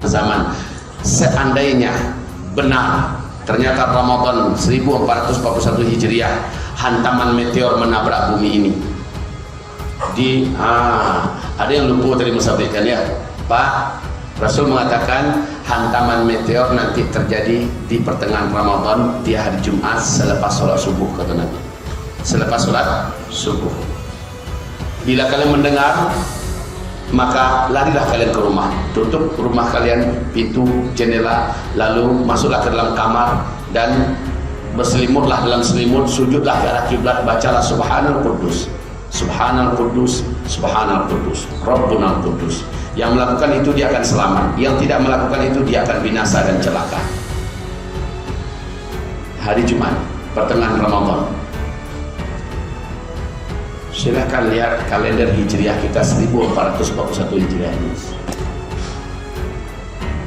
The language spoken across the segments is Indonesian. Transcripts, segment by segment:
zaman. Seandainya benar ternyata Ramadan 1441 Hijriah hantaman meteor menabrak bumi ini. Ada yang lupa tadi menyampaikan ya, Pak. Rasul mengatakan hantaman meteor nanti terjadi di pertengahan Ramadan di hari Jumat selepas sholat subuh, kata Nabi. Selepas sholat subuh. Bila kalian mendengar, maka larilah kalian ke rumah, tutup rumah kalian, pintu, jendela, lalu masuklah ke dalam kamar dan berselimutlah dalam selimut, sujudlah ke arah kiblat, bacalah Subhanal Quddus, Subhanal Quddus, Subhanal Quddus, Rabbunal Quddus. Yang melakukan itu dia akan selamat, yang tidak melakukan itu dia akan binasa dan celaka. Hari Jumat, pertengahan Ramadan. Silakan lihat kalender Hijriah kita 1441 Hijriah ini.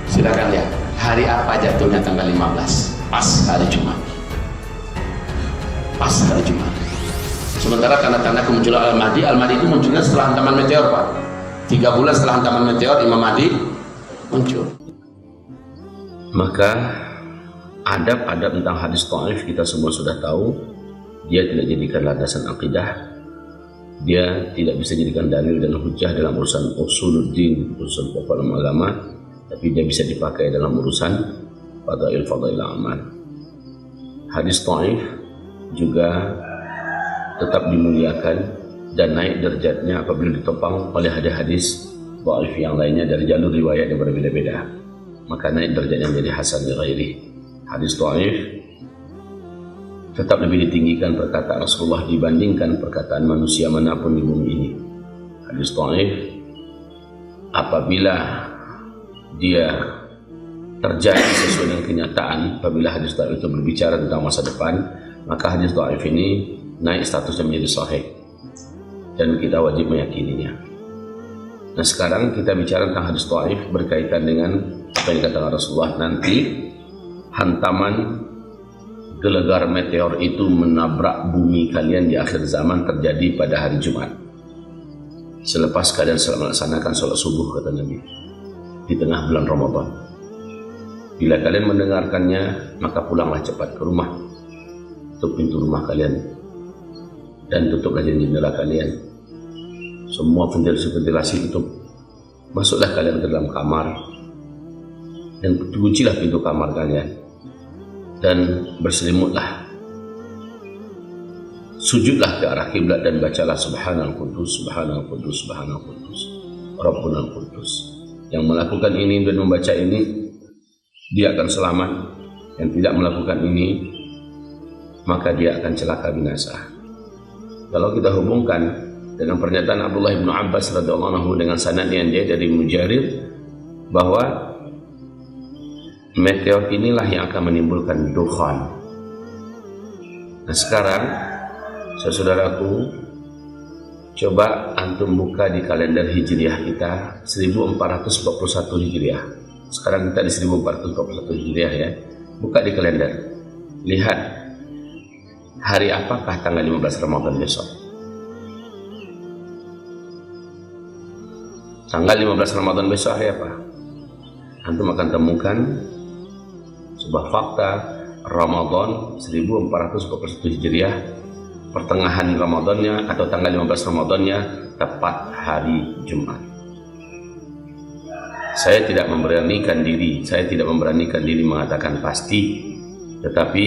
Silakan lihat hari apa jatuhnya tanggal 15, pas hari Jumat. Pas hari Jumat. Sementara tanda-tanda kemunculan Al-Mahdi itu munculnya setelah hantaman meteor, Pak. 3 bulan setelah hantaman meteor Imam Mahdi muncul. Maka adab-adab tentang hadis dhaif kita semua sudah tahu. Dia tidak jadikan landasan akidah. Dia tidak bisa jadikan dalil dan hujah dalam urusan usuluddin, urusan pokok agama, tapi dia bisa dipakai dalam urusan fadail amal. Hadis dhaif juga tetap dimuliakan dan naik derajatnya apabila ditopang oleh hadis dhaif yang lainnya dari jalur riwayat yang berbeda-beda, maka naik derajatnya menjadi hasan li ghairi. Hadis dhaif tetap lebih ditinggikan perkataan Rasulullah dibandingkan perkataan manusia manapun di bumi ini. Hadis dhaif apabila dia terjadi sesuai dengan kenyataan, apabila hadis dhaif itu berbicara tentang masa depan, maka hadis dhaif ini naik statusnya menjadi sahih dan kita wajib meyakininya. Nah, sekarang kita bicara tentang hadis dhaif berkaitan dengan apa yang dikatakan Rasulullah, nanti hantaman gelegar meteor itu menabrak bumi kalian di akhir zaman terjadi pada hari Jumat selepas kalian melaksanakan sholat subuh, kata Nabi, di tengah bulan Ramadan. Bila kalian mendengarkannya, maka pulanglah cepat ke rumah, tutup pintu rumah kalian dan tutuplah jendela kalian, semua ventilasi tutup, masuklah kalian ke dalam kamar dan kuncilah pintu kamar kalian dan berselimutlah, sujudlah ke arah kiblat dan bacalah Subhanal Quddus, Subhanal Quddus, Subhanal Quddus, Rabbunal Quddus. Yang melakukan ini dan membaca ini dia akan selamat, yang tidak melakukan ini maka dia akan celaka binasa. Kalau kita hubungkan dengan pernyataan Abdullah bin Abbas radhiyallahu anhu dengan sanad yang dia dari Mujarir bahwa meteor inilah yang akan menimbulkan dukhan. Nah, sekarang saudaraku, coba antum buka di kalender Hijriah kita 1441 Hijriah. Sekarang kita di 1441 Hijriah ya. Buka di kalender. Lihat hari apakah tanggal 15 Ramadan besok. Tanggal 15 Ramadan besok hari apa? Antum akan temukan sebuah fakta, Ramadan 1441 Hijriah, pertengahan Ramadannya atau tanggal 15 Ramadannya tepat hari Jumat. Saya tidak memberanikan diri mengatakan pasti, tetapi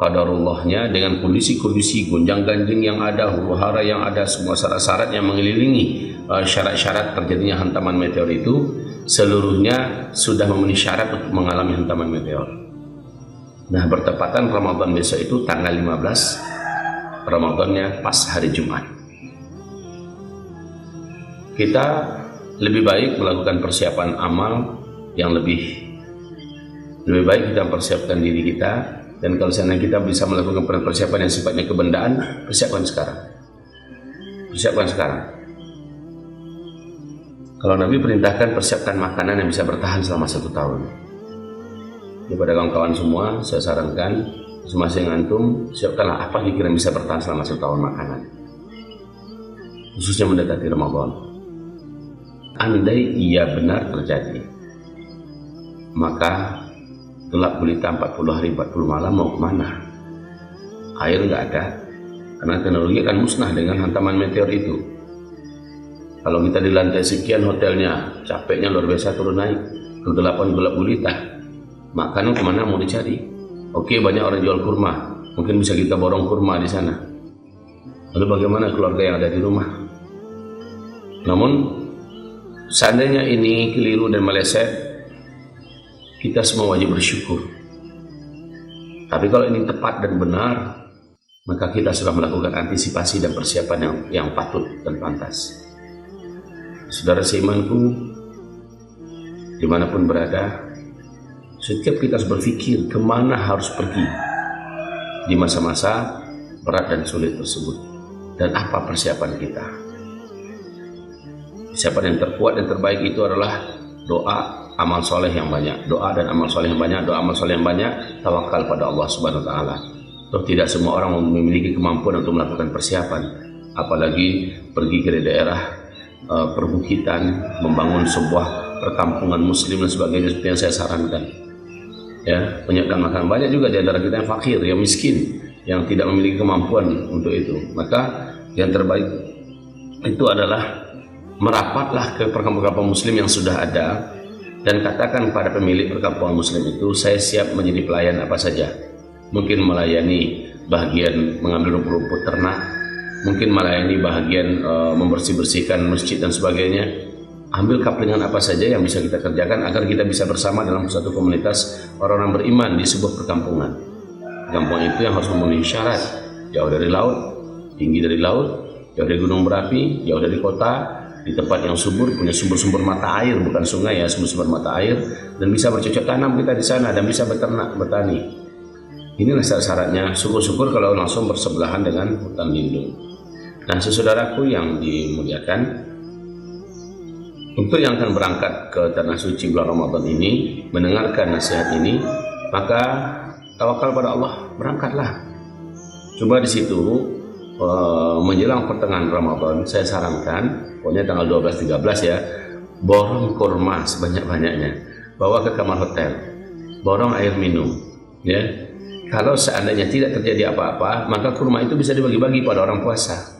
qadarullahnya dengan kondisi-kondisi gonjang-ganjing yang ada, huru-hara yang ada, semua syarat-syarat yang mengelilingi syarat-syarat terjadinya hantaman meteor itu, seluruhnya sudah memenuhi syarat untuk mengalami hantaman meteor. Nah, bertepatan Ramadan besok itu tanggal 15 Ramadannya pas hari Jumat. Kita lebih baik melakukan persiapan amal yang lebih baik kita persiapkan diri kita. Dan kalau seandainya kita bisa melakukan persiapan yang sifatnya kebendaan, persiapkan sekarang. Kalau Nabi perintahkan persiapkan makanan yang bisa bertahan selama 1 tahun. Kepada kawan-kawan semua, saya sarankan masing-masing antum siapkanlah apa kira-kira bisa bertahan selama 1 tahun makanan, khususnya mendekati Ramadan. Andai ia benar terjadi, maka gelap gulita 40 hari 40 malam mau kemana? Air nggak ada, karena teknologi akan musnah dengan hantaman meteor itu. Kalau kita di lantai sekian hotelnya, capeknya luar biasa turun naik, kegelapan gelap gulita, makanan kemana mau dicari? Oke, banyak orang jual kurma, mungkin bisa kita borong kurma di sana. Lalu bagaimana keluarga yang ada di rumah? Namun seandainya ini keliru dan meleset, kita semua wajib bersyukur. Tapi kalau ini tepat dan benar, maka kita sudah melakukan antisipasi dan persiapan yang patut dan pantas. Saudara seimanku, dimanapun berada, setiap kita harus berpikir kemana harus pergi di masa-masa berat dan sulit tersebut, dan apa persiapan kita. Persiapan yang terkuat dan terbaik itu adalah doa, amal soleh yang banyak. Doa dan amal soleh yang banyak, doa amal soleh yang banyak, tawakal pada Allah Subhanahu wa Ta'ala. Toh tidak semua orang memiliki kemampuan untuk melakukan persiapan, apalagi pergi ke daerah perbukitan, membangun sebuah perkampungan muslim dan sebagainya, seperti yang saya sarankan. Ya, menyiapkan makanan. Banyak juga di antara kita yang fakir, yang miskin, yang tidak memiliki kemampuan untuk itu. Maka yang terbaik itu adalah merapatlah ke perkampungan muslim yang sudah ada dan katakan pada pemilik perkampungan muslim itu, saya siap menjadi pelayan apa saja. Mungkin melayani bagian mengambil rumput-rumput ternak, mungkin melayani bagian membersih-bersihkan masjid dan sebagainya. Ambil kaplingan apa saja yang bisa kita kerjakan agar kita bisa bersama dalam satu komunitas orang-orang beriman di sebuah perkampungan. Perkampungan itu yang harus memenuhi syarat: jauh dari laut, tinggi dari laut, jauh dari gunung berapi, jauh dari kota, di tempat yang subur, punya sumber-sumber mata air, bukan sungai ya, sumber-sumber mata air, dan bisa bercocok tanam kita di sana, dan bisa beternak, bertani. Inilah syarat-syaratnya. Syukur-syukur kalau langsung bersebelahan dengan hutan lindung. Nah, saudaraku yang dimuliakan, untuk yang akan berangkat ke tanah suci bulan Ramadan ini, mendengarkan nasihat ini, maka tawakal pada Allah, berangkatlah. Coba di situ menjelang pertengahan Ramadan, saya sarankan, pokoknya tanggal 12-13 ya, borong kurma sebanyak-banyaknya, bawa ke kamar hotel, borong air minum, ya. Kalau seandainya tidak terjadi apa-apa, maka kurma itu bisa dibagi-bagi pada orang puasa,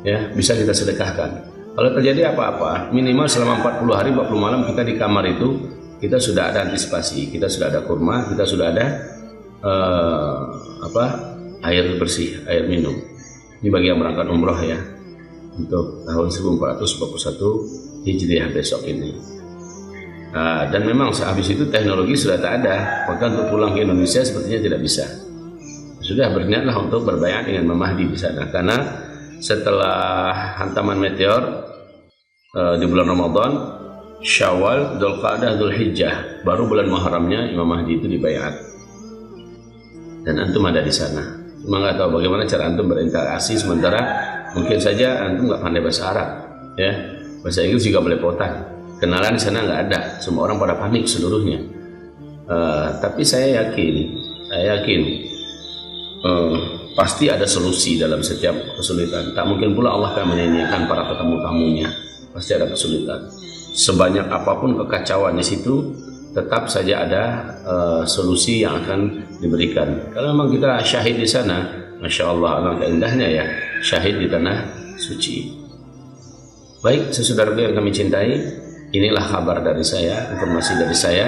ya, bisa kita sedekahkan. Kalau terjadi apa-apa, minimal selama 40 hari 40 malam kita di kamar itu, kita sudah ada antisipasi, kita sudah ada kurma, kita sudah ada air bersih, air minum. Ini bagi yang berangkat umroh ya, untuk tahun 1441 Hijriah besok ini. Dan memang sehabis itu teknologi sudah tak ada, maka untuk pulang ke Indonesia sepertinya tidak bisa. Sudah berniatlah untuk berbayat dengan Imam Mahdi di sana, karena setelah hantaman meteor di bulan Ramadan, Syawal, Dzulqa'dah, Dzulhijjah, baru bulan Muharramnya Imam Mahdi itu dibayat. Dan antum ada di sana. Cuma nggak tahu bagaimana cara antum berinteraksi, sementara mungkin saja antum nggak pandai bahasa Arab, ya, bahasa Inggris juga belepotan. Kenalan di sana nggak ada, semua orang pada panik seluruhnya. Tapi saya yakin pasti ada solusi dalam setiap kesulitan. Tak mungkin pula Allah akan menyanyiakan para tetamu-tamunya. Pasti ada kesulitan. Sebanyak apapun kekacauan di situ, tetap saja ada solusi yang akan diberikan. Kalau memang kita syahid di sana, Masya Allah, alangkah indahnya ya, syahid di tanah suci. Baik, saudaraku yang kami cintai, inilah kabar dari saya, informasi dari saya,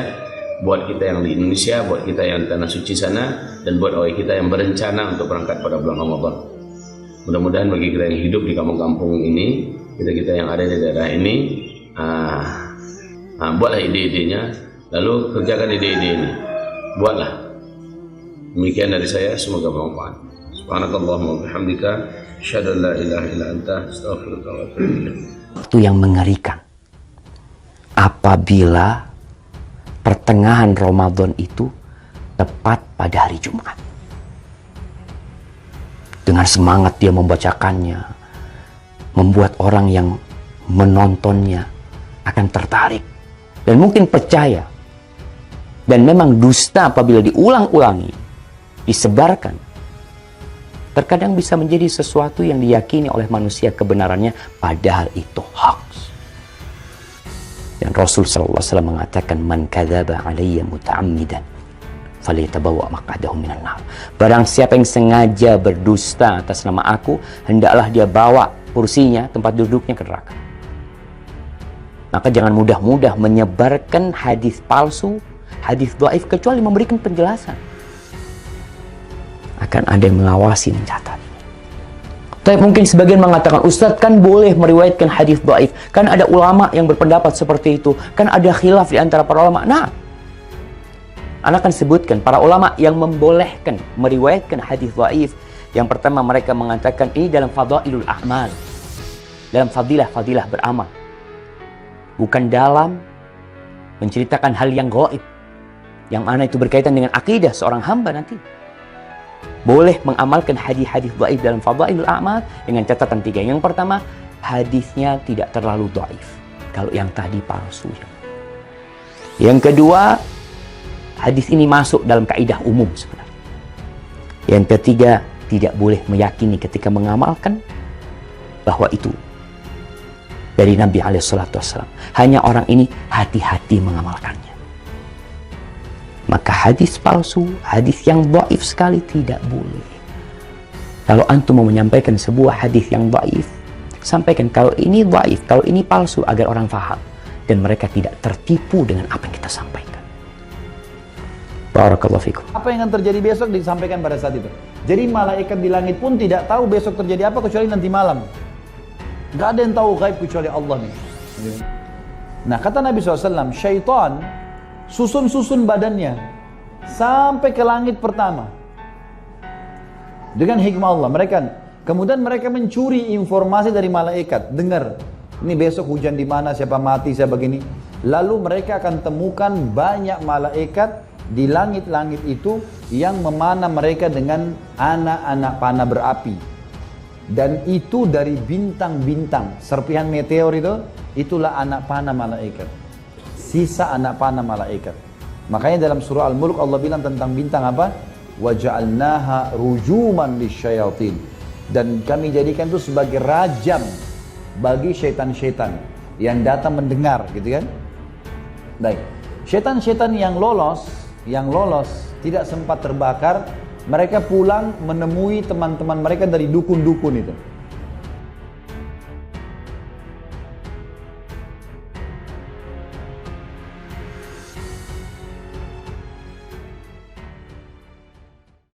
buat kita yang di Indonesia, buat kita yang di tanah suci sana, dan buat kita yang berencana untuk berangkat pada bulan Ramadan. Mudah-mudahan bagi kita yang hidup di kampung-kampung ini, kita yang ada di daerah ini, buatlah ide-idenya, lalu kerjakan ide-ide ini, buatlah. Demikian dari saya, semoga bermanfaat. Subhanakallahumma wa bihamdika, asyhadu an la ilaha illa anta, astaghfiruka wa atubu ilaik. Itu yang mengerikan. Apabila pertengahan Ramadan itu tepat pada hari Jumat. Dengan semangat dia membacakannya, membuat orang yang menontonnya akan tertarik dan mungkin percaya. Dan memang dusta apabila diulang-ulangi, disebarkan, terkadang bisa menjadi sesuatu yang diyakini oleh manusia kebenarannya, padahal itu hoax. Dan Rasul sallallahu alaihi wasallam mengatakan, "Man kadzaba alayya muta'ammidan falyatabawa maq'adahu minan nar." Barang siapa yang sengaja berdusta atas nama aku, hendaklah dia bawa kursinya, tempat duduknya ke neraka. Maka jangan mudah-mudah menyebarkan hadis palsu, hadis dhaif, kecuali memberikan penjelasan. Akan ada yang mengawasi, mencatat. Tapi mungkin sebagian mengatakan, Ustadz kan boleh meriwayatkan hadis dhaif, kan ada ulama yang berpendapat seperti itu, kan ada khilaf di antara para ulama. Nah, Anda akan sebutkan para ulama yang membolehkan meriwayatkan hadis dhaif. Yang pertama, mereka mengatakan ini dalam fadailul a'mal, dalam fadilah beramal, bukan dalam menceritakan hal yang gaib, yang mana itu berkaitan dengan akidah seorang hamba nanti. Boleh mengamalkan hadis-hadis dhaif dalam fadailul a'mal dengan catatan 3. Yang pertama, hadisnya tidak terlalu dhaif, kalau yang tadi palsu. Yang kedua, hadis ini masuk dalam kaidah umum sebenarnya. Yang ketiga, tidak boleh meyakini ketika mengamalkan bahwa itu dari Nabi SAW. Hanya orang ini hati-hati mengamalkannya. Maka hadis palsu, hadis yang dhaif sekali tidak boleh. Kalau antum mau menyampaikan sebuah hadis yang dhaif, sampaikan kalau ini dhaif, kalau ini palsu, agar orang faham dan mereka tidak tertipu dengan apa yang kita sampaikan. Barakallahu fikum. Apa yang akan terjadi besok disampaikan pada saat itu. Jadi malaikat di langit pun tidak tahu besok terjadi apa kecuali nanti malam. Gak ada yang tahu gaib kecuali Allah nih. Nah, kata Nabi SAW, syaitan susun-susun badannya sampai ke langit pertama dengan hikmah Allah. Kemudian mereka mencuri informasi dari malaikat. Dengar, ini besok hujan di mana, siapa mati, siapa begini. Lalu mereka akan temukan banyak malaikat di langit-langit itu yang memanah mereka dengan anak-anak panah berapi. Dan itu dari bintang-bintang, serpihan meteor itu, itulah anak panah malaikat. Sisa anak panah malaikat. Makanya dalam surah Al-Mulk Allah bilang tentang bintang apa? وَجَعَلْنَاهَا رُجُومًا لِلشَّيَاطِينَ. Dan kami jadikan itu sebagai rajam bagi syaitan-syaitan yang datang mendengar, gitu kan? Baik. Syaitan-syaitan yang lolos tidak sempat terbakar, mereka pulang menemui teman-teman mereka dari dukun-dukun itu.